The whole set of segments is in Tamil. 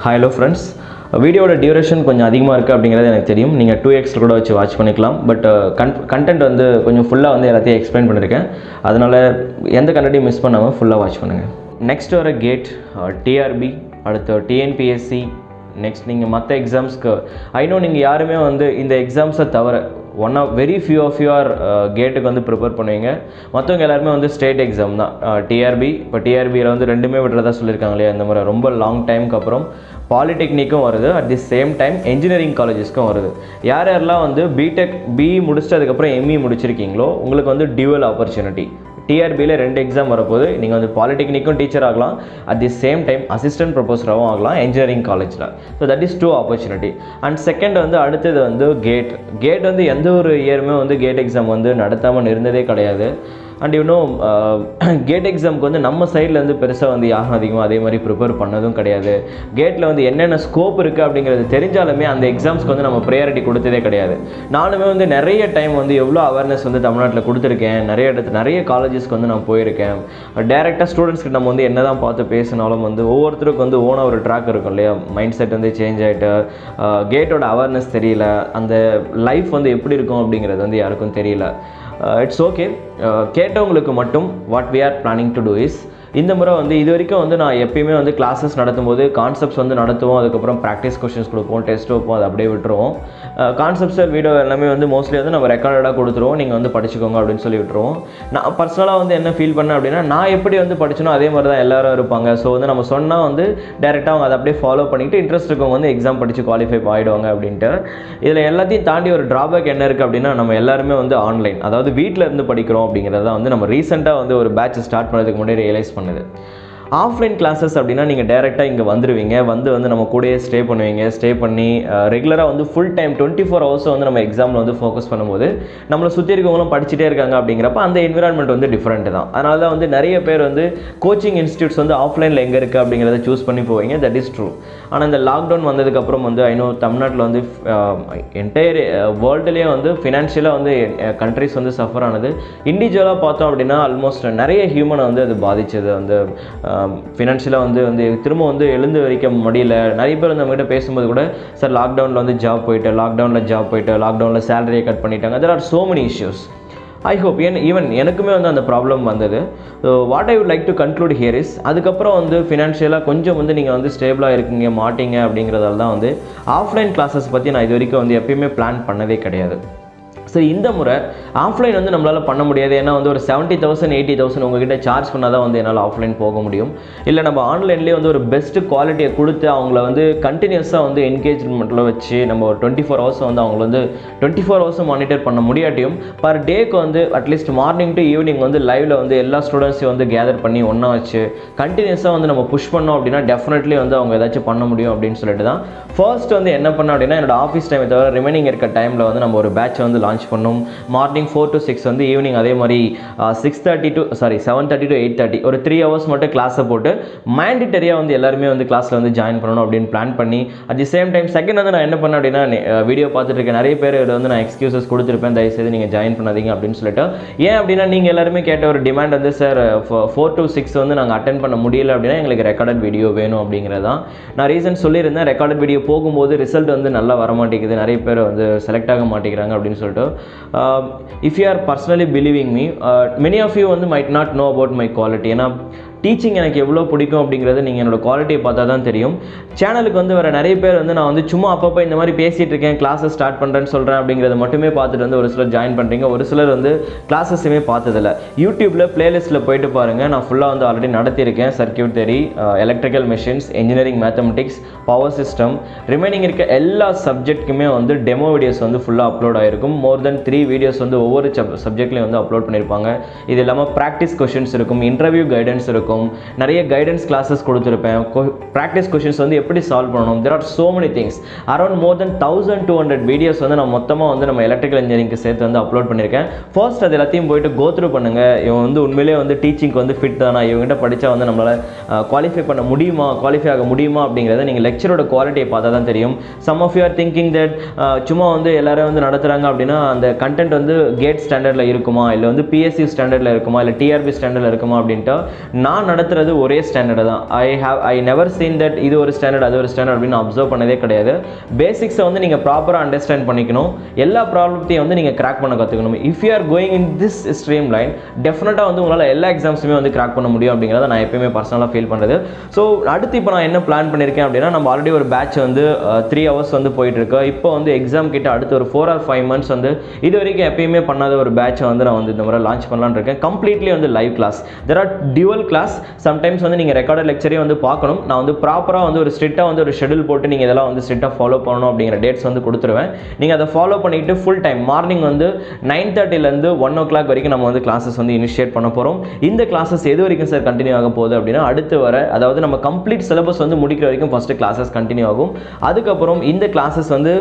Hello friends, வீடியோட டியூரேஷன் கொஞ்சம் அதிகமாக இருக்குது அப்படிங்கிறது எனக்கு தெரியும். நீங்கள் 2x கூட வச்சு வாட்ச் பண்ணிக்கலாம். பட் கண்டென்ட் வந்து கொஞ்சம் ஃபுல்லாக வந்து எல்லாத்தையும் எக்ஸ்பிளைன் பண்ணியிருக்கேன். அதனால் எந்த கண்டென்ட்டையும் மிஸ் பண்ணாமல் ஃபுல்லாக வாட்ச் பண்ணுங்கள். நெக்ஸ்ட் வர கேட், டிஆர்பி, அடுத்து டிஎன்பிஎஸ்சி, நெக்ஸ்ட் நீங்கள் மற்ற எக்ஸாம்ஸ்க்கு ஐநோ நீங்கள் யாருமே வந்து இந்த எக்ஸாம்ஸை தவிர very few of you are கேட்டுக்கு வந்து ப்ரிப்பேர் பண்ணுவீங்க. மற்றவங்க எல்லாருமே வந்து ஸ்டேட் எக்ஸாம் தான். டிஆர்பி, இப்போ டிஆர்பியில் வந்து ரெண்டுமே விடுறதா சொல்லியிருக்காங்க இல்லையா, இந்த மாதிரி ரொம்ப லாங் டைமுக்கு அப்புறம் பாலிடெக்னிக்கும் வருது, at the same time engineering காலேஜஸ்க்கும் வருது. யார் யாரெல்லாம் வந்து பிடெக் பிஇ முடிச்சுட்டு அதுக்கப்புறம் எம்இ முடிச்சிருக்கீங்களோ உங்களுக்கு வந்து டியூவல் ஆப்பர்ச்சுனிட்டி. டிஆர்பியில் 2 எக்ஸாம் வரப்போது. நீங்கள் வந்து பாலிடெக்னிக்கும் டீச்சர் ஆகலாம், at the same time assistant ப்ரொஃபஸராகவும் ஆகலாம் இன்ஜினியரிங் காலேஜில். So that is 2 opportunity. And second வந்து அடுத்தது வந்து கேட் வந்து எந்த ஒரு இயருமே வந்து கேட் எக்ஸாம் வந்து நடத்தாமல் இருந்ததே கிடையாது. அண்ட் கேட் எக்ஸாமுக்கு வந்து நம்ம சைட்லேருந்து பெருசாக வந்து யாரும் அதிகமாக அதே மாதிரி ப்ரிப்பேர் பண்ணதும் கிடையாது. கேட்டில் வந்து என்னென்ன ஸ்கோப் இருக்குது அப்படிங்கிறது தெரிஞ்சாலுமே அந்த எக்ஸாம்ஸ்க்கு வந்து நம்ம ப்ரையாரிட்டி கொடுத்ததே கிடையாது. நானுமே வந்து நிறைய டைம் வந்து எவ்வளோ அவேர்னஸ் வந்து தமிழ்நாட்டில் கொடுத்துருக்கேன். நிறைய காலேஜஸ்க்கு வந்து நான் போயிருக்கேன். டேரெக்டாக ஸ்டூடெண்ட்ஸ்க்கு நம்ம வந்து என்ன தான் பார்த்து பேசினாலும் வந்து ஒவ்வொருத்தருக்கு வந்து ஓனாக ஒரு ட்ராக் இருக்கும் இல்லையா, மைண்ட் செட் வந்து சேஞ்ச் ஆகிட்டு கேட்டோட அவேர்னஸ் தெரியல, அந்த லைஃப் வந்து எப்படி இருக்கும் அப்படிங்கிறது வந்து யாருக்கும் தெரியல. It's okay. கேட்டவங்களுக்கு மட்டும் what we are planning to do is, இந்த முறை வந்து இது வரைக்கும் வந்து நான் எப்பயுமே வந்து கிளாஸஸ் நடத்தும்போது கான்செப்ட்ஸ் வந்து நடத்துவோம், அதுக்கப்புறம் ப்ராக்டிஸ் கொஷின்ஸ் கொடுப்போம், டெஸ்ட் வைப்போம், அதை அப்படியே விட்டுருவோம். கான்செப்ட்ஸ் வீடியோ எல்லாமே வந்து மோஸ்ட்லி வந்து நம்ம ரெக்கார்டடாக கொடுத்துருவோம், நீங்கள் வந்து படிச்சுக்கோங்க அப்படின்னு சொல்லி விட்டுருவோம். நான் பர்சனலாக வந்து என்ன ஃபீல் பண்ணேன் அப்படின்னா, நான் எப்படி வந்து படிச்சனோ அதே மாதிரி தான் எல்லோரும் இருப்பாங்க. ஸோ வந்து நம்ம சொன்னால் வந்து டேரெக்டாக அவங்க அதை அப்படியே ஃபாலோ பண்ணிவிட்டு இன்ட்ரெஸ்ட் இருக்கவங்க வந்து எக்ஸாம் படித்து குவாலிஃபை ஆகிடுவாங்க அப்படின்ட்டு. இதில் எல்லாத்தையும் தாண்டி ஒரு ட்ராபேக் என்ன இருக்குது அப்படின்னா, நம்ம எல்லாருமே வந்து ஆன்லைன், அதாவது வீட்டில் இருந்து படிக்கிறோம் அப்படிங்கிறத வந்து நம்ம ரீசெண்டாக வந்து ஒரு பேட்ச் ஸ்டார்ட் பண்ணதுக்கு முன்னாடி ரியலைஸ் பண்ணுது. ஆஃப்லைன் கிளாஸஸ் அப்படின்னா நீங்கள் டேரெக்டாக இங்கே வந்துடுவீங்க, வந்து நம்ம கூடயே ஸ்டே பண்ணுவீங்க, ஸ்டே பண்ணி ரெகுலராக வந்து ஃபுல் டைம் 24 ஹவர்ஸும் வந்து நம்ம எக்ஸாமில் வந்து ஃபோக்கஸ் பண்ணும்போது நம்மளை சுற்றி இருக்கவங்களும் படிச்சுட்டே இருக்காங்க அப்படிங்கிறப்ப அந்த என்விரான்மெண்ட் வந்து டிஃப்ரெண்ட் தான். அதனால தான் வந்து நிறைய பேர் வந்து கோச்சிங் இன்ஸ்டியூட்ஸ் வந்து ஆஃப்லைனில் எங்கே இருக்குது அப்படிங்கிறத சூஸ் பண்ணி போவீங்க. That is true. ஆனால் இந்த லாக்டவுன் வந்ததுக்கப்புறம் வந்து ஐநோ தமிழ்நாட்டில் வந்து என்டையர் வேர்ல்டுலேயே வந்து ஃபினான்ஷியலாக வந்து கண்ட்ரிஸ் வந்து சஃபர் ஆனது. இண்டிவிஜுவலாக பார்த்தோம் அப்படின்னா ஆல்மோஸ்ட் நிறைய ஹியூமனை வந்து அது பாதிச்சது. வந்து ஃபினான்ஷியலாக வந்து திரும்ப வந்து எழுந்து வரைக்க முடியல. நிறைய பேர் வந்து நம்மகிட்ட பேசும்போது கூட, சார் லாக்டவுனில் வந்து ஜாப் போயிட்டு, லாக்டவுனில் சேலரியை கட் பண்ணிட்டாங்க. there are so many issues. I hope even எனக்குமே வந்து அந்த ப்ராப்ளம் வந்தது. So what I would like to conclude here is, அதுக்கப்புறம் வந்து ஃபினான்ஷியலாக கொஞ்சம் வந்து நீங்கள் வந்து ஸ்டேபிளாக இருக்கீங்க மாட்டீங்க அப்படிங்கிறதால தான் வந்து ஆஃப்லைன் கிளாஸஸ் பற்றி நான் இது வரைக்கும் வந்து எப்பயுமே பிளான் பண்ணதே கிடையாது. சரி, இந்த முறை ஆஃப்லைன் வந்து நம்மளால் பண்ண முடியாது. ஏன்னா வந்து ஒரு 70,000 80,000 உங்ககிட்ட சார்ஜ் பண்ணால் தான் வந்து என்னால் ஆஃப்லைன் போக முடியும். இல்லை நம்ம ஆன்லைன்லேயே வந்து ஒரு பெஸ்ட்டு குவாலிட்டியை கொடுத்து அவங்கள வந்து கண்டினியூஸாக வந்து என்கேஜ்மெண்ட்டில் வச்சு நம்ம ஒரு 24 ஹவர்ஸ் வந்து அவங்கள வந்து 24 ஹவர்ஸும் மானிட்டர் பண்ண முடியாட்டியும் பர் டேக்கு வந்து அட்லீஸ்ட் மார்னிங் டு ஈவினிங் வந்து லைவில் வந்து எல்லா ஸ்டூடெண்ட்ஸையும் வந்து கேதர் பண்ணி ஒன்றா வச்சு கண்டினியூஸாக வந்து நம்ம புஷ் பண்ணோம் அப்படின்னா டெஃபினெட்லி வந்து அவங்க ஏதாச்சும் பண்ண முடியும் அப்படின்னு சொல்லிட்டு தான் ஃபர்ஸ்ட் வந்து என்ன பண்ணோம் அப்படின்னா, என்னோட ஆஃபீஸ் டைமை தவிர ரிமைனிங் இருக்க டைமில் வந்து நம்ம ஒரு பேட்ச் வந்து லான்ச் பண்ணோம். மார்னிங் 4 to 6 வந்து ஈவினிங் அதே மாதிரி 7:30 to 8:30 ஒரு 3 ஹவர்ஸ் மட்டும் கிளாஸை போட்டு மேண்டிட்டரியாக வந்து எல்லாருமே வந்து கிளாஸில் வந்து ஜாயின் பண்ணணும் அப்படின்னு பிளான் பண்ணி, at the same time second வந்து நான் என்ன பண்ணேன் அப்படின்னா, வீடியோ பார்த்துட்டு இருக்க நிறைய பேர் வந்து நான் எக்ஸ்கியூசஸ் கொடுத்துருப்பேன், தயவுசெய்து நீங்கள் ஜாயின் பண்ணாதீங்க அப்படின்னு சொல்லிட்டு. ஏன் அப்படின்னா, நீங்கள் எல்லாருமே கேட்ட ஒரு டிமாண்ட் வந்து, சார் 4 to 6 வந்து நாங்கள் அட்டென்ட் பண்ண முடியல அப்படின்னா எங்களுக்கு ரெக்கார்டட் வீடியோ வேணும் அப்படிங்கிறதான். நான் ரீசன் சொல்லியிருந்தேன், ரெக்கார்டட் வீடியோ போகும்போது ரிசல்ட் வந்து நல்லா வர மாட்டேங்குது, நிறைய பேர் வந்து செலக்ட் ஆக மாட்டேங்கிறாங்க அப்படின்னு சொல்லிட்டு. If you are personally believing me, many of you வந்து might not know about my quality. ஏன்னா டீச்சிங் எனக்கு எவ்வளோ பிடிக்கும் அப்படிங்கிறது நீங்கள் என்னோடய குவாலிட்டியை பார்த்தா தான் தெரியும். சேனலுக்கு வந்து வர நிறைய பேர் வந்து நான் வந்து சும்மா அப்பப்போ இந்த மாதிரி பேசிகிட்டு இருக்கேன், கிளாஸஸ் ஸ்டார்ட் பண்ணுறேன்னு சொல்கிறேன் அப்படிங்கிறத மட்டுமே பார்த்துட்டு வந்து ஒரு சிலர் ஜாயின் பண்ணுறீங்க, ஒரு சிலர் வந்து கிளாஸஸுமே பார்த்ததில்ல. யூடியூப்பில் பிளேலிஸ்ட்டில் போயிட்டு பாருங்கள், நான் ஃபுல்லாக வந்து ஆல்ரெடி நடத்தியிருக்கேன். Circuit theory, electrical machines, engineering mathematics, power system, remaining இருக்க எல்லா சப்ஜெக்ட்டுக்குமே வந்து டெமோ வீடியோஸ் வந்து ஃபுல்லாக அப்லோட் ஆகிருக்கும். மோர் தென் 3 வீடியோஸ் வந்து ஒவ்வொரு சப்ஜெக்ட்லேயும் வந்து அப்லோட் பண்ணியிருப்பாங்க. இது இல்லாமல் ப்ராக்டிஸ் கொஷின்ஸ் இருக்கும், இன்டர்வியூ கைடன்ஸ் இருக்கும், நிறைய கைடன்ஸ் கிளாஸஸ் கொடுத்துருப்பேன். ப்ராக்டிஸ் கொஷின்ஸ் வந்து எப்படி சால்வ் பண்ணணும், there are so many things. Around more then 1200 videos வந்து நான் மொத்தமாக வந்து நம்ம எலக்ட்ரிக்கல் இன்ஜினியரிங்க்கு சேர்த்து வந்து அப்லோட் பண்ணியிருக்கேன். ஃபர்ஸ்ட் அது எல்லாத்தையும் போயிட்டு கோ த்ரூ பண்ணுங்கள். இவங்க வந்து உண்மையிலேயே வந்து டீச்சிங்க்கு வந்து ஃபிட் தானா, இவங்ககிட்ட படித்தா வந்து நம்மளால் குவாலிஃபை ஆக முடியுமா அப்படிங்கிறத நீங்கள் லெக்சரோட குவாலிட்டியை பார்த்தா தான் தெரியும். Some of you are thinking that சும்மா வந்து எல்லாரும் வந்து நடத்துகிறாங்க அப்படின்னா அந்த கண்டென்ட் வந்து கேட் ஸ்டாண்டர்டில் இருக்குமா, இல்லை வந்து பிஎஸ்சி ஸ்டாண்டர்டில் இருக்குமா, இல்லை டிஆர்பி ஸ்டாண்டர்டில் இருக்குமா அப்படின்ட்டு. நான் நான் நடத்துறது ஒரே ஸ்டாண்டர்டு தான். ஐ நெவர் சீன் தட் இது ஒரு ஸ்டாண்டர்ட் அது ஒரு ஸ்டாண்டர்ட் அப்படின்னு அப்சர்வ் பண்ணதே கிடையாது. பேசிக்ஸை வந்து நீங்கள் ப்ராப்பராக அண்டர்ஸ்டாண்ட் பண்ணிக்கணும், எல்லா ப்ராப்ளத்தையும் வந்து நீங்கள் கிராக் பண்ண கற்றுக்கணும். If you are going in this stream line டெஃபினட்டாக வந்து உங்களால் எல்லா எக்ஸாம்ஸுமே வந்து கிராக் பண்ண முடியும் அப்படிங்கிறத நான் எப்பயுமே பர்சனலாக ஃபீல் பண்ணுறது. ஸோ அடுத்து இப்போ நான் என்ன பிளான் பண்ணியிருக்கேன் அப்படின்னா, நம்ம ஆல்ரெடி ஒரு பேட்ச் வந்து 3 hours வந்து போயிட்டுருக்கு. இப்போ வந்து எக்ஸாம் கிட்ட அடுத்து ஒரு 4 or 5 months வந்து இது வரைக்கும் எப்பயுமே பண்ணாத ஒரு பேட்சை வந்து நான் வந்து இந்த முறை லான்ச் பண்ணலான்னு இருக்கேன். கம்ப்ளீட்லி வந்து live class. There are dual class. Sometimes வந்து நீங்கள் ரெக்கார்டட் லெக்சரே வந்து பார்க்கணும். நான் வந்து ப்ராப்பராக வந்து ஒரு ஸ்ட்ரிக்டாக வந்து ஒரு ஷெடியூல் போட்டு நீங்கள் இதெல்லாம் வந்து ஸ்ட்ரிக்டாக ஃபாலோ பண்ணணும் அப்படிங்கிற டேட்ஸ் வந்து கொடுத்துருவேன். நீங்கள் அதை ஃபாலோ பண்ணிவிட்டு ஃபுல் டைம் மார்னிங் வந்து 9:30 1 o'clock வரைக்கும் நம்ம வந்து கிளாஸஸ் வந்து இனிஷியேட் பண்ண போகிறோம். இந்த கிளாஸஸ் எது வரைக்கும் சார் கண்டினியூ ஆக போகுது அப்படின்னா, அடுத்து வர அதாவது நம்ம கம்ப்ளீட் சிலபஸ் வந்து முடிக்கிற வரைக்கும் ஃபஸ்ட்டு கிளாஸஸ் கண்டினியூ ஆகும். அதுக்கப்புறம் இந்த கிளாஸஸ் வந்து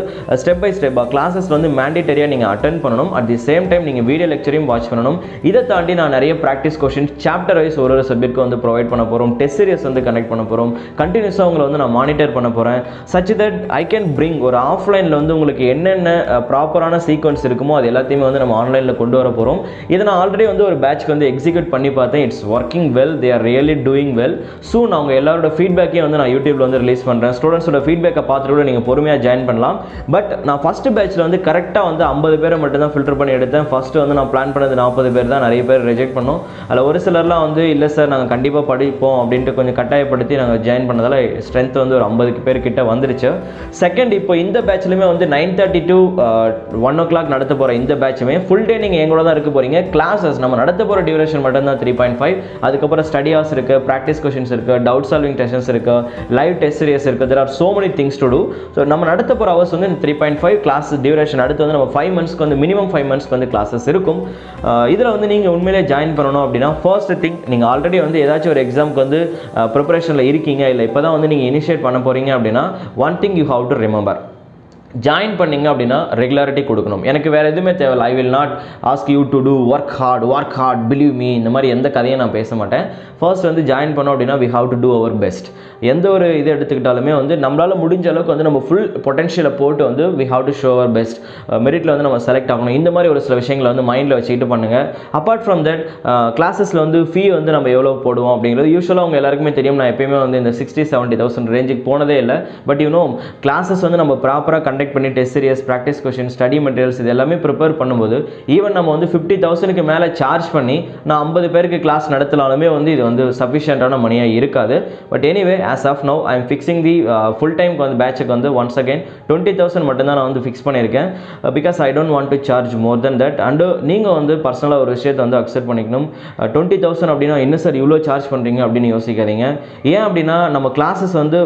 ஸ்டெப் பை ஸ்டெப்பாக கிளாஸஸ் வந்து மேண்டேட்டரியாக நீங்கள் அட்டென்ட் பண்ணணும். அட் தி சேம் டைம் நீங்கள் வீடியோ லெக்சரையும் வாட்ச் பண்ணணும். இதை தாண்டி நான் நிறைய ப்ராக்டிஸ் கொஸ்டின் சாப்டர் வைஸ் ஒரு சப்ஜெக்ட்க்கு வந்து ப்ரொவைட் பண்ண போகிறோம். டெஸ்ட் சீரியஸ் வந்து கனெக்ட் பண்ண போகிறோம். கண்டினியூஸாக உங்களை வந்து நான் மானிட்டர் பண்ண போகிறேன். Such that I can bring ஒரு ஆஃப்லைனில் வந்து உங்களுக்கு என்னென்ன ப்ராப்பரான சீக்வன்ஸ் இருக்குமோ அது எல்லாத்தையுமே வந்து நம்ம ஆன்லைனில் கொண்டு வர போகிறோம். இதை நான் ஆல்ரெடி வந்து ஒரு பேட்ச்க்கு வந்து எக்ஸிக்யூட் பண்ணி பார்த்தேன். It's working well. They are really doing well. Soon அவங்க எல்லாரோட ஃபீட்பேக்கையும் வந்து நான் யூடியூப்ல வந்து ரிலீஸ் பண்ணுறேன். ஸ்டூடெண்ட்ஸோட ஃபீட்பேக்கை பார்த்துட்டு கூட நீங்கள் பொறுமையாக ஜாயின் பண்ணலாம். பட் நான் ஃபஸ்ட்டு பேட்சில் வந்து கரெக்டாக வந்து 50 பேரை மட்டும் தான் ஃபில்டர் பண்ணி எடுத்தேன். ஃபஸ்ட்டு வந்து நான் பிளான் பண்ணது 40 பேர் தான். நிறைய பேர் ரிஜெக்ட் பண்ணோம். அதில் ஒரு சிலர்லாம் வந்து இல்லை சார் நாங்கள் கண்டிப்பாக படிப்போம் அப்படின்ட்டு கொஞ்சம் கட்டாயப்படுத்தி நாங்கள் ஜாயின் பண்ணதால் ஸ்ட்ரென்த் வந்து ஒரு 50 பேர் கிட்ட வந்துருச்சு. செகண்ட், இப்போ இந்த பேட்ச்லையுமே வந்து 9:30 to 1 o'clock நடத்த போகிற இந்த பேட்சுமே ஃபுல் டே நீங்கள் எங்களோட தான் இருக்க போகிறீங்க. கிளாஸஸ் நம்ம நடத்த போகிற டியூரேஷன் மட்டும் தான் 3.5. அதுக்கப்புறம் ஸ்டடி ஹவர்ஸ் இருக்குது, ப்ராக்டிஸ் கொஷின்ஸ் இருக்குது, டவுட் சால்விங் டெஸ்ட்ஸ் இருக்குது, லைவ் டெஸ்ட் சீரியஸ் இருக்குது. There are so many things to do. So நம்ம நடத்த போகிற ஹவர்ஸ் வந்து 3.5 கிளாஸ் டியூரேஷன். அடுத்து வந்து நம்ம 5 months வந்து மினிமம் 5 months வந்து கிளாஸஸ் இருக்கும். இதில் வந்து நீங்கள் உண்மையிலே ஜாயின் பண்ணணும் அப்படின்னா ஃபர்ஸ்ட் திங், நீங்கள் ஆல்ரெடி வந்து ஏதாச்சும் ஒரு எக்ஸாமுக்கு வந்து ப்ரிப்பரேஷனில் இருக்கீங்க, இல்லை இப்போ தான் வந்து நீங்கள் இனிஷியேட் பண்ண போகிறீங்க அப்படின்னா one thing you have to remember. Join பண்ணிங்க அப்படின்னா ரெகுலாரிட்டி கொடுக்கணும். எனக்கு வேறு எதுவுமே தேவையில்ல. I will not ask you to do work hard believe me, இந்த மாதிரி எந்த கதையும் நான் பேச மாட்டேன். ஃபர்ஸ்ட் வந்து ஜாயின் பண்ணோம் அப்படின்னா we have to do our best. எந்த ஒரு இது எடுத்துக்கிட்டாலுமே வந்து நம்மளால் முடிஞ்ச அளவுக்கு வந்து நம்ம ஃபுல் பொட்டன்ஷியலை போட்டு வந்து we have to show our best. மெரிட்டில் வந்து நம்ம செலக்ட் ஆகணும். இந்த மாதிரி ஒரு சில விஷயங்களை வந்து மைண்டில் வச்சுக்கிட்டு பண்ணுங்கள். அப்பார்ட் ஃப்ரம் தட் கிளாஸஸில் வந்து ஃபீ வந்து நம்ம எவ்வளோ போடுவோம் அப்படிங்கிறது யூஸ்வலாக அவங்க எல்லாருக்குமே தெரியும். நான் எப்பயுமே வந்து இந்த 60,000-70,000 ரேஞ்சுக்கு போனதே இல்லை. பட் கிளாஸஸ் வந்து நம்ம ப்ராப்பராக கண்டக்ட் பண்ணி test serious, practice question, study materials இது எல்லாமே ப்ரிப்பேர் பண்ணும்போது ஈவன் நம்ம வந்து 50,000க்கு மேலே சார்ஜ் பண்ணி நான் 50 பேருக்கு கிளாஸ் நடத்தலாலுமே வந்து இது வந்து சஃபிஷியண்டான மணியாக இருக்காது. But anyway as of now I am fixing the full time வந்து பேட்சுக்கு வந்து ஒன்ஸ் அகேன் 20,000 மட்டும்தான் நான் வந்து ஃபிக்ஸ் பண்ணியிருக்கேன். Because I don't want to charge more then that. And நீங்கள் வந்து பர்சனலாக ஒரு விஷயத்தை வந்து அக்செப்ட் பண்ணிக்கணும். 20,000 அப்படின்னா என்ன சார் இவ்வளோ சார்ஜ் பண்ணுறீங்க அப்படின்னு யோசிக்காதீங்க. ஏன் அப்படின்னா நம்ம கிளாஸஸ் வந்து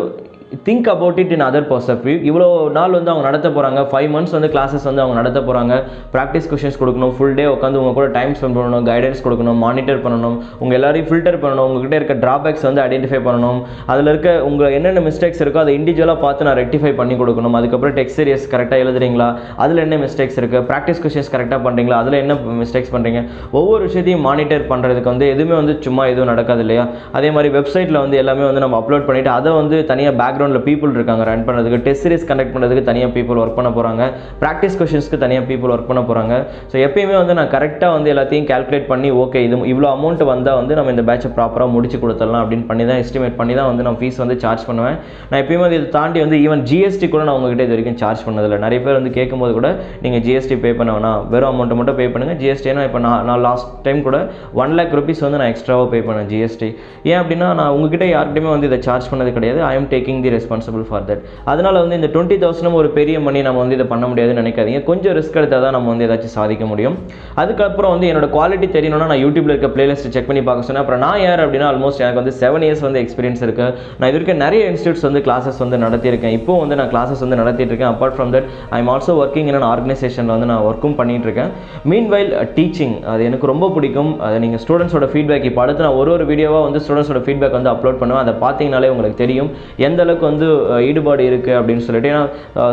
think about it in other perspective. இவ்வளோ நாள் வந்து அவங்க நடத்த போகிறாங்க, 5 months வந்து கிளாஸஸ் வந்து அவங்க நடத்த போகிறாங்க. ப்ராக்டிஸ் கொஷின்ஸ் கொடுக்கணும், ஃபுல் டே உட்காந்து உங்கள் கூட டைம் ஸ்பெண்ட் பண்ணணும், கைடன்ஸ் கொடுக்கணும், மானிட்டர் பண்ணணும், உங்கள் எல்லாரையும் ஃபில்டர் பண்ணணும், உங்கள்கிட்ட இருக்க ட்ராபேக்ஸ் வந்து ஐடென்டிஃபை பண்ணணும், அதில் இருக்க உங்கள் என்னென்ன மிஸ்டேக்ஸ் இருக்கோ அதை இண்டிவிஜுவலாக பார்த்து நான் ரெக்டிஃபை பண்ணி கொடுக்கணும். அதுக்கப்புறம் டெக்ஸ்ட் சீரியஸ் கரெக்டாக எழுதுறீங்களா, அதில் என்ன மிஸ்டேக்ஸ் இருக்குது, ப்ராக்டிஸ் கொஷின்ஸ் கரெக்டாக பண்ணுறீங்களா, அதில் என்ன மிஸ்டேக்ஸ் பண்ணுறீங்க, ஒவ்வொரு விஷயத்தையும் மானிட்டர் பண்ணுறதுக்கு வந்து எதுவுமே வந்து சும்மா எதுவும் நடக்காது இல்லையா. அதே மாதிரி வெப்சைட்டில் வந்து எல்லாமே வந்து நம்ம அப்லோட் பண்ணிவிட்டு அதை வந்து தனியாக பேக்ரவுண்டில் பீப்புள் இருக்காங்க ரன் பண்ணுறதுக்கு, டெஸ்ட் சீரிஸ் கண்டக்ட் பண்ணுறதுக்கு தனியாக பீப்புள் ஒர்க் பண்ண போகிறாங்க, ப்ராக்டிஸ் கொஷின்ஸ்க்கு தனியாக பீப்புள் ஒர்க் பண்ண போகிறாங்க. ஸோ எப்பயுமே வந்து நான் கரெக்டாக வந்து எல்லாத்தையும் கால்குலேட் பண்ணி ஓகே இது இவ்வளோ அமௌண்ட் வந்தால் வந்து நம்ம இந்த பேட்சை ப்ராப்பராக முடிச்சு கொடுத்துடலாம் அப்படின்னு பண்ணி தான் எஸ்டிமேட் பண்ணி தான் வந்து நான் ஃபீஸ் வந்து சார்ஜ் பண்ணுவேன். நான் எப்பயுமே வந்து இதை தாண்டி வந்து ஈவன் ஜிஎஸ்டி கூட நான் உங்ககிட்ட இது வரைக்கும் சார்ஜ் பண்ணதில்லை. நிறைய பேர் வந்து கேட்கும்போது கூட நீங்கள் ஜிஎஸ்டி பே பண்ண வேணாம், வெறும் அமௌண்ட்டை மட்டும் பே பண்ணுங்கள். ஜிஎஸ்டினா இப்போ நான் லாஸ்ட் டைம் கூட 1 lakh rupees வந்து நான் எக்ஸ்ட்ராவாக பே பண்ணேன் ஜிஎஸ்டி. ஏன் அப்படின்னா நான் உங்ககிட்ட யார்கிட்டையுமே வந்து இதை சார்ஜ் பண்ணது கிடையாது. I am taking the responsible for that. அதனால் வந்து இந்த 20,000 ஒரு பெரிய மணி நம்ம வந்து இதை பண்ண முடியாதுன்னு நினைக்காதீங்க. கொஞ்சம் ரிஸ்க் எடுத்தால் தான் நம்ம வந்து ஏதாச்சும் சாதிக்க முடியும். அதுக்கப்புறம் வந்து என்னோட குவாலிட்டி தெரியணும்னா நான் யூடியூப்ல இருக்க பிளேலிஸ்ட் செக் பண்ணி பார்க்க சொன்னேன். அப்புறம் நான் யார் அப்படின்னா ஆல்மோஸ்ட் எனக்கு வந்து 7 years வந்து எக்ஸ்பீரியன்ஸ் இருக்குது. நான் இது வரைக்கும் நிறைய இன்ஸ்டியூட்ஸ் வந்து கிளாஸஸ் வந்து நடத்தியிருக்கேன். இப்போ வந்து நான் கிளாஸஸ் வந்து நடத்திட்டு இருக்கேன். Apart from that I am also working in an ஆர்கனைசேஷனில் வந்து நான் ஒர்க்கும் பண்ணிட்டு இருக்கேன். மீன்வைல் டீச்சிங் அது எனக்கு ரொம்ப பிடிக்கும். அதை நீங்கள் ஸ்டூடெண்ட்ஸோட ஃபீட்பேக் இப்போ அடுத்து நான் ஒரு வீடியோவாக வந்து ஸ்டூடெண்ட்ஸோட ஃபீட்பேக் வந்து அப்லோட் பண்ணுவேன். அதை பார்த்தீங்கனாலே உங்களுக்கு தெரியும் எந்த அளவுக்கு அளவுக்கு வந்து ஈடுபாடு இருக்குது அப்படின்னு சொல்லிட்டு. ஏன்னா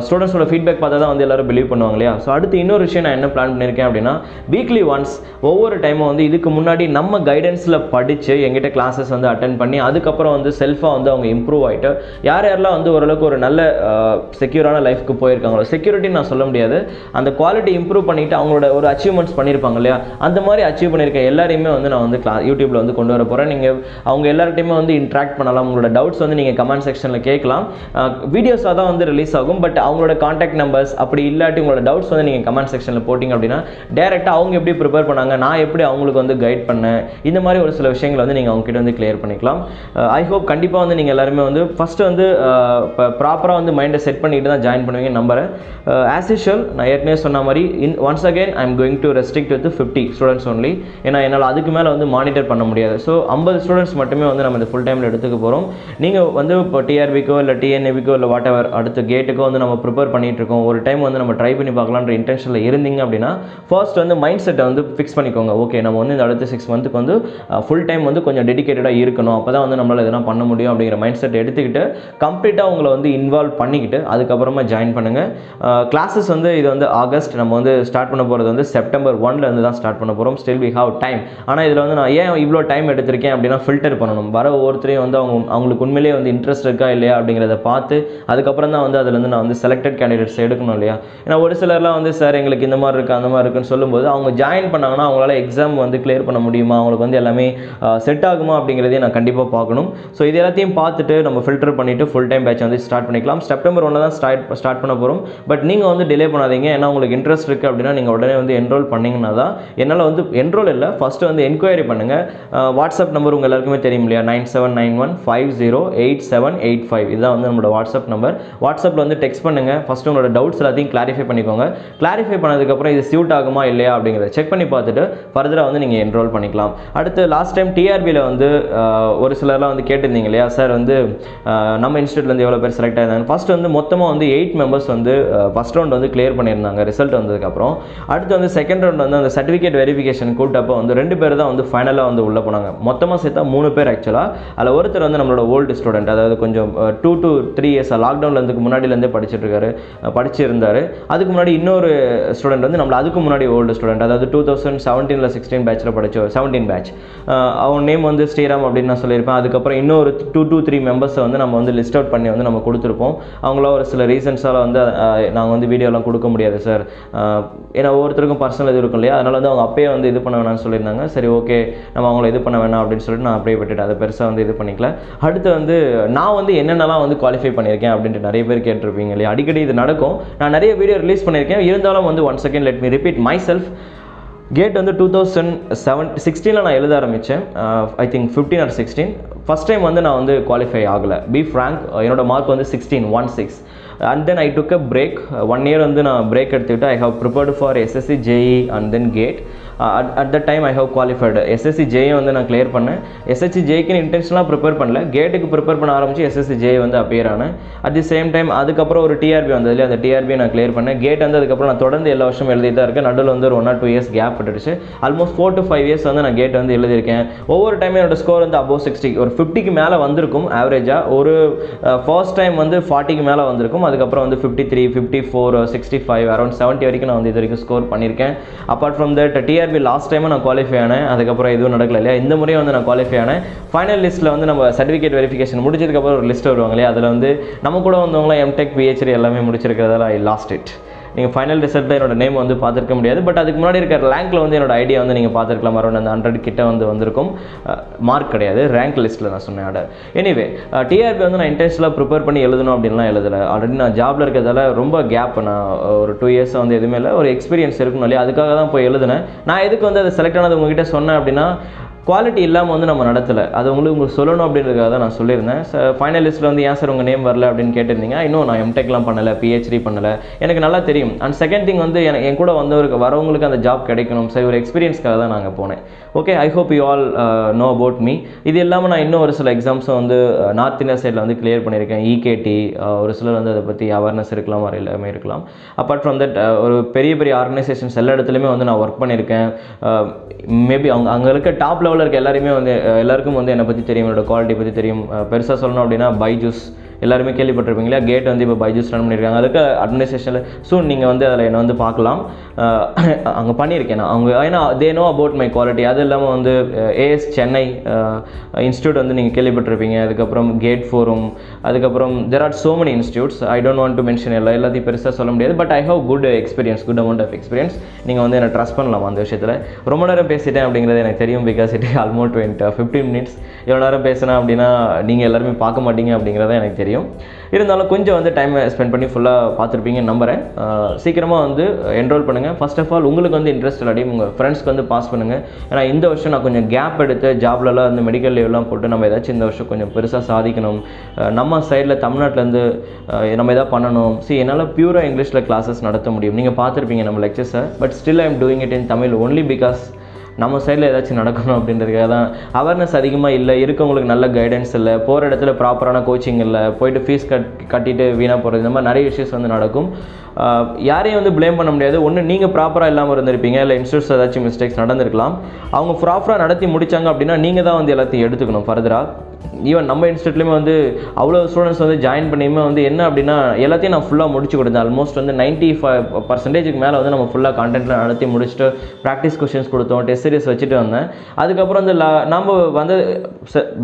ஸ்டூடெண்ட்ஸோட ஃபீட்பேக் பார்த்தா தான் வந்து எல்லோரும் பிலீவ் பண்ணுவாங்க இல்லையா. ஸோ அடுத்து இன்னொரு விஷயம் நான் என்ன பிளான் பண்ணியிருக்கேன் அப்படின்னா, வீக்லி ஒன்ஸ் ஒவ்வொரு டைமும் வந்து இதுக்கு முன்னாடி நம்ம கைடன்ஸில் படித்து எங்கிட்ட கிளாஸஸ் வந்து அட்டென்ட் பண்ணி அதுக்கப்புறம் வந்து செல்ஃபாக வந்து அவங்க இம்ப்ரூவ் ஆகிட்டு யாரெல்லாம் வந்து ஓரளவுக்கு ஒரு நல்ல செக்யூரான லைஃப்க்கு போயிருக்காங்களோ, செக்யூரிட்டின்னு நான் சொல்ல முடியாது, அந்த குவாலிட்டி இம்ப்ரூவ் பண்ணிவிட்டு அவங்களோட ஒரு அச்சீவ்மெண்ட்ஸ் பண்ணியிருப்பாங்க இல்லையா, அந்த மாதிரி அச்சீவ் பண்ணியிருக்க எல்லாரையுமே வந்து நான் வந்து யூடியூப்பில் வந்து கொண்டு வர போகிறேன். நீங்கள் அவங்க எல்லார்ட்டையுமே வந்து இன்ட்ராக்ட் பண்ணலாம். உங்களோட டவுட்ஸ் வந்து நீங்கள் கமெண்ட் செக்ஷனில் கேட்கலாம். வீடியோஸாக தான் வந்து ரிலீஸ் ஆகும். பட் அவங்களோட காண்டாக்ட் நம்பர்ஸ் அப்படி இல்லாட்டி உங்களோட டவுட்ஸ் வந்து நீங்கள் கமெண்ட் செக்ஷனில் போட்டிங்க அப்படின்னா டேரெக்டாக அவங்க எப்படி ப்ரிப்பேர் பண்ணாங்க, நான் எப்படி அவங்களுக்கு வந்து கைட் பண்ணேன், இந்த மாதிரி ஒரு சில விஷயங்களை வந்து நீங்கள் அவங்ககிட்ட வந்து கிளியர் பண்ணிக்கலாம். ஐ ஹோப் கண்டிப்பாக வந்து நீங்கள் எல்லாருமே வந்து ஃபஸ்ட்டு வந்து ப்ராப்பராக வந்து மைண்டை செட் பண்ணிட்டு தான் ஜாயின் பண்ணுவீங்க நம்புறேன். ஆஸ் யூஷுவல் நான் ஏற்கனவே சொன்ன மாதிரி once again I am going to restrict with 50 students only. ஏன்னா என்னால் அதுக்கு மேலே வந்து மானிட்டர் பண்ண முடியாது. ஸோ 50 ஸ்டூடெண்ட்ஸ் மட்டுமே வந்து நம்ம இந்த ஃபுல் டைமில் எடுத்துக்க போகிறோம். நீங்கள் வந்து இப்போ டிஆர்பிக்கோ இல்லை டிஎன்ஏபிக்கோ இல்லை வாட் எவர் அடுத்த கேட்டுக்கோ வந்து நம்ம ப்ரிப்பேர் பண்ணிகிட்டு இருக்கோம், ஒரு டைம் வந்து நம்ம ட்ரை பண்ணி பார்க்கலான்ற இன்டென்ஷனில் இருந்தீங்க அப்படின்னா ஃபர்ஸ்ட் வந்து மைண்ட் செட்டை வந்து ஃபிக்ஸ் பண்ணிக்கோங்க. ஓகே, நம்ம வந்து இந்த அடுத்த 6 மந்த்துக்கு வந்து ஃபுல் டைம் வந்து கொஞ்சம் டெடிகேட்டடாக இருக்கணும், அப்போ தான் வந்து நம்மளால் எதனா பண்ண முடியும் அப்படிங்கிற மைண்ட் செட் எடுத்துக்கிட்டு கம்ப்ளீட்டாக உங்களை வந்து இன்வால்வ் பண்ணிக்கிட்டு அதுக்கப்புறமா ஜாயின் பண்ணுங்கள். கிளாஸஸ் வந்து இது வந்து ஆகஸ்ட், நம்ம வந்து ஸ்டார்ட் பண்ண போகிறது வந்து செப்டம்பர் 1 தான் ஸ்டார்ட் பண்ண போகிறோம். Still we have time. ஆனால் இதில் வந்து நான் ஏன் இவ்வளோ டைம் எடுத்திருக்கேன் அப்படின்னா ஃபில்டர் பண்ணணும். வர ஒவ்வொருத்தரையும் வந்து அவங்களுக்கு உண்மையிலேயே வந்து இன்ட்ரெஸ்ட் இருக்கா இல்லையா அப்படிங்கிறத பார்த்து அதுக்கப்புறம் தான் வந்து அதில் வந்து நான் வந்து செலக்டட் கேண்டிடேட்ஸ் எடுக்கணும் இல்லையா. ஏன்னா ஒரு சிலர்லாம் வந்து சார் எங்களுக்கு இந்த மாதிரி இருக்குது அந்த மாதிரி இருக்குன்னு சொல்லும்போது அவங்க ஜாயின் பண்ணாங்கன்னா அவங்களால எக்ஸாம் வந்து கிளியர் பண்ண முடியுமா, அவங்களுக்கு வந்து எல்லாமே செட் ஆகுமா அப்படிங்கிறதையும் நான் கண்டிப்பாக பார்க்கணும். ஸோ இது எல்லாத்தையும் பார்த்துட்டு நம்ம ஃபில்டர் பண்ணிவிட்டு ஃபுல் டைம் பேட்ச் வந்து ஸ்டார்ட் பண்ணிக்கலாம். செப்டம்பர் 1 தான் ஸ்டார்ட் பண்ண போகிறோம். பட் நீங்கள் வந்து டிலே பண்ணாதீங்க. ஏன்னா உங்களுக்கு இன்ட்ரெஸ்ட் இருக்குது அப்படின்னா நீங்கள் உடனே வந்து என்ரோல் பண்ணிங்கன்னா தான். என்னால் வந்து என்ரோல் இல்லை, ஃபஸ்ட்டு வந்து என்கொயரி பண்ணுங்கள். வாட்ஸ்அப் நம்பர் உங்கள் எல்லாருக்குமே தெரியும் இல்லையா, 9791508785. இதுதான் வந்து நம்மளோட வாட்ஸ்அப் நம்பர். வாட்ஸ்அப்பில் வந்து டெக்ஸ்ட் பண்ணுங்கள். ஃபஸ்ட்டு உங்களோட டவுட்ஸ் எல்லாத்தையும் கிளாரிஃபை பண்ணிக்கோங்க. கிளாரிஃபை பண்ணதுக்கப்புறம் இது சூட் ஆகுமா இல்லையா அப்படிங்கிறத செக் பண்ணி பார்த்துட்டு ஃபர்தராக வந்து நீங்கள் என்ரோல் பண்ணிக்கலாம். அடுத்து லாஸ்ட் டைம் டிஆர்பியில் வந்து ஒரு சிலர்லாம் வந்து கேட்டிருந்தீங்க இல்லையா, சார் வந்து நம்ம இன்ஸ்டியூட்லேருந்து எவ்வளோ பேர் செலக்ட் ஆயிருந்தாங்க. ஃபஸ்ட்டு வந்து மொத்தமாக வந்து 8 மெம்பர்ஸ் வந்து ஃபஸ்ட் ரவுண்ட் வந்து கிளியர் பண்ணியிருந்தாங்க ரிசல்ட் வந்ததுக்கப்புறம். அடுத்து வந்து செகண்ட் ரவுண்ட் வந்து அந்த சர்டிஃபிகேட் வெரிஃபிகேஷன் கூட்டப்போ வந்து 2 பேர் தான் வந்து ஃபைனலாக வந்து உள்ளே போனாங்க. மொத்தமாக சேர்த்தா 3 பேர் ஆக்சுவலாக. அதில் ஒருத்தர் வந்து நம்மளோட ஓல்டு ஸ்டூடெண்ட், அதாவது கொஞ்சம் 2 to 3 இயர்ஸ் லாக்டவுன்லேருந்து முன்னாடிலேருந்தே படிச்சிருந்தார். அதுக்கு முன்னாடி இன்னொரு ஸ்டூடெண்ட் வந்து நம்மள அதுக்கு முன்னாடி ஓல்டு ஸ்டூடெண்ட், அதாவது 2017 16 பேட்சில் படித்த 17 பேட்ச். அவன் நேம் வந்து ஸ்ரீராம் அப்படின்னு நான் சொல்லியிருப்பேன். அதுக்கப்புறம் இன்னொரு 2 to 3 மெம்பர்ஸை வந்து நம்ம வந்து லிஸ்ட் அவுட் பண்ணி வந்து நம்ம கொடுத்துருப்போம். அவங்கள ஒரு சில ரீசன்ஸால் வந்து நாங்கள் வந்து வீடியோலாம் கொடுக்க முடியாது சார், ஏன்னா ஒவ்வொருத்தருக்கும் பர்சனல் இது இருக்கும் இல்லையா, அதனால் வந்து அவங்க அப்பயே வந்து இது பண்ண வேணாம்னு சொல்லியிருந்தாங்க. சரி ஓகே, நம்ம அவங்கள இது பண்ண வேணாம் அப்படின்னு சொல்லிட்டு நான் அப்படியே விட்டுட்டேன். அதை பெருசாக வந்து இது பண்ணிக்கல. அடுத்து வந்து நான் வந்து என்னென்னலாம் வந்து குவாலிஃபை பண்ணியிருக்கேன் அப்படின்ட்டு நிறைய பேர் கேட்டிருப்பீங்க இல்லையா, அடிக்கடி இது நடக்கும். நான் நிறைய வீடியோ ரிலீஸ் பண்ணியிருக்கேன். இருந்தாலும் வந்து one second let me repeat myself. CAT வந்து 2016 நான் எழுத ஆரம்பித்தேன். I think 15 or 16. First time வந்து நான் வந்து குவாலிஃபை ஆகலை. பி ஃப்ராங்க், என்னோட மார்க் வந்து 16 and then I took a break. 1 year வந்து நான் பிரேக் எடுத்துக்கிட்டு I have prepared for SSC-JE and then GATE. At that time I have qualified. SSC-JE வந்து நான் கிளியர் பண்ணேன். SSC-JEக்கு இன்டென்ஷனலாக ப்ரிப்பேர் பண்ணல, கேட்டுக்கு ப்ரிப்பேர் பண்ண ஆரம்பிச்சு SSC-JE வந்து அப்பியர் ஆனேன். அட் தி சேம் டைம் அதுக்கப்புறம் ஒரு TRB வந்தது இல்லையா, அந்த TRB நான் கிளியர் பண்ணேன். கேட் வந்து அதுக்கப்புறம் நான் தொடர்ந்து எல்லா வருஷம் எழுதிட்டு தான் இருக்கேன். நடுவில் வந்து ஒரு 1 or 2 years கேப் விட்டுடுச்சு. ஆல்மோஸ்ட் 4 to 5 years வந்து நான் கேட் வந்து எழுதியிருக்கேன். ஒவ்வொரு டைம் என்னோட ஸ்கோர் வந்து above 60, ஒரு 50க்கு மேலே வந்திருக்கும் ஆவரேஜாக. ஒரு ஃபர்ஸ்ட் டைம் வந்து 40க்கு மேலே வந்திருக்கும். அதுக்கப்புறம் வந்து 53, 54, 65, அரௌண்ட் 70 வரைக்கும் நான் வந்து இது வரைக்கும் ஸ்கோர் பண்ணியிருக்கேன். Apart from that TRB last டைமும் நான் குவாலிஃபை ஆனேன். அதுக்கப்புறம் எதுவும் நடக்கல இல்லையா, இந்த முறையும் வந்து நான் குவாலிஃபை ஆனேன். ஃபைனல் லிஸ்ட்டில் வந்து நம்ம சர்டிஃபிகேட் வெரிஃபிகேஷன் முடிச்சதுக்கப்புறம் ஒரு லிஸ்ட் வருவாங்க இல்லையா, அதில் வந்து நம்ம கூட வந்தவங்களாம் MTech PhD எல்லாமே முடிச்சிருக்கிறதால ஐ லாஸ்ட் இட். நீங்கள் ஃபைனல் ரிசல்ட்டில் என்னோட நேம் வந்து பார்த்துருக்க முடியாது. பட் அதுக்கு முன்னாடி இருக்கிற ரேங்க்கில் வந்து என்னோட ஐடியா வந்து நீங்கள் பார்த்துருக்கலாம். அரௌண்ட் அந்த 100 கிட்ட வந்து வந்திருக்கும். மார்க் கிடையாது, ரேங்க் லிஸ்ட்டில் நான் சொன்னேன் ஆர்டர். எனிவே TRB வந்து நான் இன்டென்ஷனலாக ப்ரிப்பேர் பண்ணி எழுதணும் அப்படின்லாம் எழுதலை. ஆல்ரெடி நான் ஜாபில் இருக்கிறதால ரொம்ப கேப், நான் ஒரு 2 years வந்து எதுவுமே இல்லை, ஒரு எக்ஸ்பீரியன்ஸ் இருக்கணும் இல்லையா, அதுக்காக தான் போய் எழுதுனேன். நான் எதுக்கு வந்து அதை செலக்ட் ஆனது உங்ககிட்ட சொன்னேன் அப்படின்னா, குவாலிட்டி இல்லாமல் வந்து நம்ம நடத்தலை, அது உங்களுக்கு சொல்லணும் அப்படின்றதுக்காக தான் நான் சொல்லியிருந்தேன். ஃபைனல் லிஸ்ட்டில் வந்து ஏன் சார் உங்கள் நேம் வரல அப்படின்னு கேட்டிருந்தீங்க. இன்னும் நான் MTechலாம் பண்ணலை, PhD பண்ணலை, எனக்கு நல்லா தெரியும். அண்ட் செகண்ட் திங் வந்து என் கூட வரவங்களுக்கு அந்த ஜாப் கிடைக்கணும், சரி ஒரு எக்ஸ்பீரியன்ஸ்க்காக தான் நாங்கள் போனேன். Okay, I hope you all know about me. இது இல்லாமல் நான் இன்னும் ஒரு சில எக்ஸாம்ஸும் வந்து நார்த் இந்தியா சைடில் வந்து கிளியர் பண்ணியிருக்கேன். EKT, ஒரு சிலர் வந்து அதை பற்றி அவேர்னஸ் இருக்கலாம், வர எல்லாமே இருக்கலாம். அப்பார்ட் ஃப்ரம் தட் ஒரு பெரிய பெரிய ஆர்கனைசேஷன்ஸ் எல்லா இடத்துலையுமே வந்து நான் ஒர்க் பண்ணியிருக்கேன். மேபி அங்கே இருக்க டாப் லெவலில் இருக்க எல்லாருமே வந்து எல்லாருக்கும் வந்து என்னை பற்றி தெரியும், என்னோட குவாலிட்டி பற்றி தெரியும். பெருசாக சொல்லணும் அப்படின்னா பைஜூஸ், எல்லாருமே கேள்விப்பட்டிருப்பீங்களா, கேட் வந்து இப்போ பைஜூஸ் ரன் பண்ணியிருக்காங்க. அதுக்கு அட்மினிஸ்ட்ரேஷனில் சூன் நீங்கள் வந்து அதில் என்னை வந்து பார்க்கலாம். அங்கே பண்ணியிருக்கேன் நான். அவங்க ஏன்னா they know about my quality. அது இல்லாமல் வந்து ஏஎஸ் சென்னை இன்ஸ்டியூட் வந்து நீங்கள் கேள்விப்பட்டிருப்பீங்க. அதுக்கப்புறம் கேட் ஃபோரம், அதுக்கப்புறம் there are so many institutes. I don't want to mention எல்லாத்தையும் பெருசாக சொல்ல முடியாது. But I have good experience, good amount of experience. நீங்கள் வந்து என்னை ட்ரஸ்ட் பண்ணலாம் அந்த விஷயத்தில். ரொம்ப நேரம் பேசிட்டேன் அப்படிங்கிறது எனக்கு தெரியும், பிகாஸ் இட் ஆல்மோஸ்ட் 15 minutes. எவ்வளோ நேரம் பேசினேன் அப்படின்னா நீங்கள் எல்லாருமே பார்க்க மாட்டீங்க அப்படிங்கிறத எனக்கு தெரியும். இருந்தாலும் கொஞ்சம் வந்து டைம் ஸ்பெண்ட் பண்ணி ஃபுல்லாக பார்த்துருப்பீங்கன்னு நம்புகிறேன். சீக்கிரமாக வந்து என்ரோல் பண்ணுங்கள். ஃபர்ஸ்ட் ஆஃப் ஆல் உங்களுக்கு வந்து இன்ட்ரெஸ்ட் இல்லாட்டியும் உங்கள் ஃப்ரெண்ட்ஸ்க்கு வந்து பாஸ் பண்ணுங்கள். ஏன்னா இந்த வருஷம் நான் கொஞ்சம் கேப் எடுத்து ஜாப்லலாம் வந்து மெடிக்கல் லீவ்லாம் போட்டு நம்ம ஏதாச்சும் இந்த வருஷம் கொஞ்சம் பெருசாக சாதிக்கணும், நம்ம சைடில் தமிழ்நாட்டிலேருந்து நம்ம எதாவது பண்ணணும். என்னால் பியூராக இங்கிலீஷில் கிளாஸஸ் நடத்த முடியும். நீங்கள் பார்த்துருப்பீங்க நம்ம லெக்சர்ஸை. But still I am doing it in Tamil only because நம்ம சைடில் ஏதாச்சும் நடக்கணும் அப்படின்றதுக்காக தான். அவேர்னஸ் அதிகமாக இல்லை, இருக்கவங்களுக்கு நல்ல கைடன்ஸ் இல்லை, போகிற இடத்துல ப்ராப்பரான கோச்சிங் இல்லை, போயிட்டு ஃபீஸ் கட்டிட்டு வீணாக போகிறது, இந்த மாதிரி நிறைய இஷ்யூஸ் வந்து நடக்கும். யாரையும் வந்து ப்ளேம் பண்ண முடியாது. ஒன்று நீங்கள் ப்ராப்பராக இல்லாமல் இருந்திருப்பீங்க, இல்லை இன்ஸ்டியூட்ஸ் ஏதாச்சும் மிஸ்டேக்ஸ் நடந்திருக்கலாம். அவங்க ப்ராப்பராக நடத்தி முடித்தாங்க அப்படின்னா நீங்கள் தான் வந்து எல்லாத்தையும் எடுத்துக்கணும் ஃபர்தராக. ஈவன் நம்ம இன்ஸ்டியூட்லேயுமே வந்து அவ்வளோ ஸ்டூடெண்ட்ஸ் வந்து ஜாயின் பண்ணியுமே வந்து என்ன அப்படின்னா எல்லாத்தையும் நான் ஃபுல்லாக முடிச்சு கொடுத்தேன். ஆல்மோஸ்ட் வந்து 95% மேலே வந்து நம்ம ஃபுல்லாக கான்டென்ட்டில் நடத்தி முடிச்சுட்டு ப்ராக்டிஸ் கொஷின்ஸ் கொடுத்தோம், டெஸ்ட் சீரிஸ் வச்சுட்டு வந்தேன். அதுக்கப்புறம் வந்து நம்ம வந்து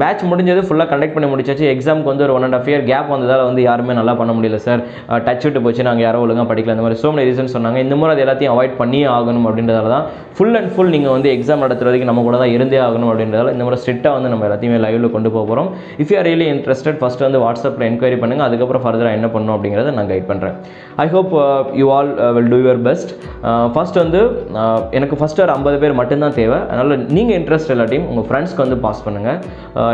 பேட்ச் முடிஞ்சது ஃபுல்லாக கண்டக்ட் பண்ணி முடிச்சாச்சு. எக்ஸாமுக்கு வந்து ஒரு 1.5 year கேப் வந்ததால் வந்து யாருமே நல்லா பண்ண முடியல சார், டச் விட்டு போச்சு, நாங்கள் யாரோ ஒழுங்காக படிக்கல, அந்த மாதிரி சோ மெனி ரீசன் சொன்னாங்க. இந்த முறை அது எல்லாத்தையும் அவாய்ட் பண்ணியே ஆகணும் அப்படின்றதால தான் ஃபுல் அண்ட் ஃபுல் நீங்கள் வந்து எக்ஸாம் நடத்துற வரைக்கும் நம்ம கூட தான் இருந்தே ஆகணும் அப்படின்றதால இந்த முறை ஸ்ட்ரிக்டாக வந்து நம்ம எல்லாத்தையுமே லைவில் கொண்டு போக போகிறோம். If you are really interested first வந்து வாட்ஸ்அப்பில் என்கொயரி பண்ணுங்கள். அதுக்கப்புறம் ஃபர்தராக என்ன பண்ணணும் அப்படிங்கிறத நான் கைட் பண்ணுறேன். I hope you all will do your best. First வந்து எனக்கு ஃபஸ்ட்டு ஒரு 50 பேர் மட்டும்தான் தேவை. அதனால் நீங்கள் இன்ட்ரெஸ்ட் இல்லாட்டியும் உங்கள் ஃப்ரெண்ட்ஸ்க்கு வந்து பாஸ் பண்ணுங்கள்.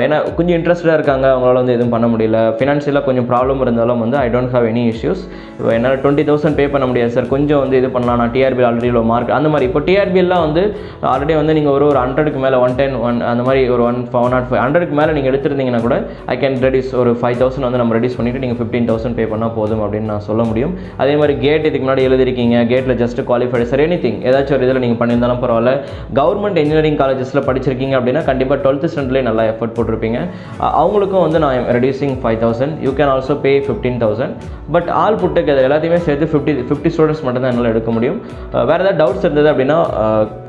ஏன்னா கொஞ்சம் இன்ட்ரெஸ்டாக இருக்காங்க, அவங்களால வந்து எதுவும் பண்ண முடியல, ஃபினான்ஷியலாக கொஞ்சம் ப்ராப்ளம் இருந்தாலும் வந்து I don't have any issues. என்னால் 20,000 பே பண்ண முடியாது சார், கொஞ்சம் வந்து இது பண்ணலாம், நான் டிஆர்பி ஆல்ரெடி இவ்வளோ மார்க் அந்த மாதிரி. இப்போ டிஆர்பியெல்லாம் வந்து ஆல்ரெடி வந்து நீங்கள் ஒரு 100க்கு மேலே 110 அந்த மாதிரி ஒரு 105 100க்கு மேலே நீங்கள் எடுத்துருந்தீங்கன்னா கூட ஐ கேன் ரெடியூஸ் ஒரு 5,000 வந்து நம்ம ரெடியூஸ் பண்ணிவிட்டு நீங்கள் 15,000 பே பண்ணால் போதும் அப்படின்னு நான் சொல்ல முடியும். அதே மாதிரி கேட் இதுக்கு முன்னாடி எழுதிருக்கீங்க, கேட்டில் ஜஸ்ட் குவாலிஃபைடு சார் எனிதிங் ஏதாச்சும் ஒரு இதில் நீங்கள் பண்ணியிருந்தாலும் பரவாயில்ல. கவர்மெண்ட் இன்ஜினியரிங் காலேஜஸில் படிச்சிருக்கீங்க அப்படின்னா கண்டிப்பாக 12th standardலேயே நல்லா எஃபர்ட் போட்டிருப்பீங்க. அவங்களுக்கும் வந்து நான் reducing 5,000. You can also pay 15,000. But all புட்டுக்கு அது எல்லாத்தையுமே சேர்த்து 50 ஸ்டூடெண்ட்ஸ் மட்டும் தான் என்னால் எடுக்க முடியும். வேறு ஏதாவது டவுட்ஸ் இருந்தது அப்படின்னா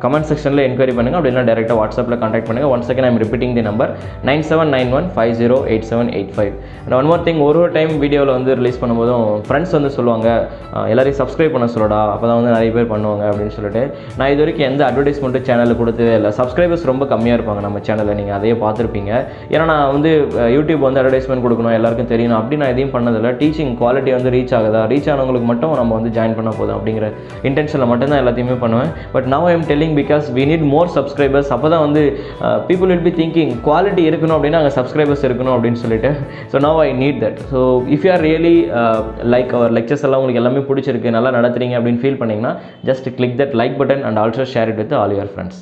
கமெண்ட் செக்ஷனில் என்கொயரி பண்ணுங்கள், அப்படின்னா டேரெக்டாக வாட்ஸ்அப்பில் கான்டாக்ட் பண்ணுங்கள். Once second I am repeating the number 9791508785. And one more thing, ஒரு டைம் வீடியோவில் வந்து ரிலீஸ் பண்ணும்போதும் ஃப்ரெண்ட்ஸ் வந்து சொல்லுவாங்க எல்லாரையும் சப்ஸ்கிரைப் பண்ண சொல்லடா, அப்போ தான் வந்து நிறைய பேர் பண்ணுவாங்க அப்படின்னு சொல்லிட்டு. நான் இது வரைக்கும் எந்த அட்வர்டைஸ்மெண்ட்டும் சேனலில் கொடுத்ததே இல்லை. சப்ஸ்கிரைபர்ஸ் ரொம்ப கம்மியாக இருப்பாங்க நம்ம சேனலில், நீங்கள் அதையே பார்த்துருப்பீங்க. ஏன்னா நான் வந்து யூடியூப் வந்து அட்வர்டைஸ்மெண்ட் கொடுக்கணும், எல்லாருக்கும் தெரியணும் அப்படி நான் எதையும் பண்ணதில்லை. டீச்சிங் குவாலிட்டி வந்து ரீச் ஆகுதா, ரீச் ஆனவங்களுக்கு மட்டும் நம்ம வந்து ஜாயின் பண்ண போதும் அப்படிங்கிற இன்டென்ஷனில் மட்டும்தான் எல்லாத்தையுமே பண்ணுவேன். But now I am telling because we need more subscribers. அப்போ தான் வந்து people will be thinking quality இருக்கணும் அப்படின்னா அங்கே சப்ஸ்கிரைபர்ஸ் இருக்கணும் அப்படின்னு சொல்லிட்டு. So now I need that. So if you are really like our lectures எல்லாம் உங்களுக்கு எல்லாமே பிடிச்சிருக்கு, நல்லா நடத்துறீங்க அப்படின்னு ஃபீல் பண்ணிங்கன்னா just click that like button and also share it with all your friends.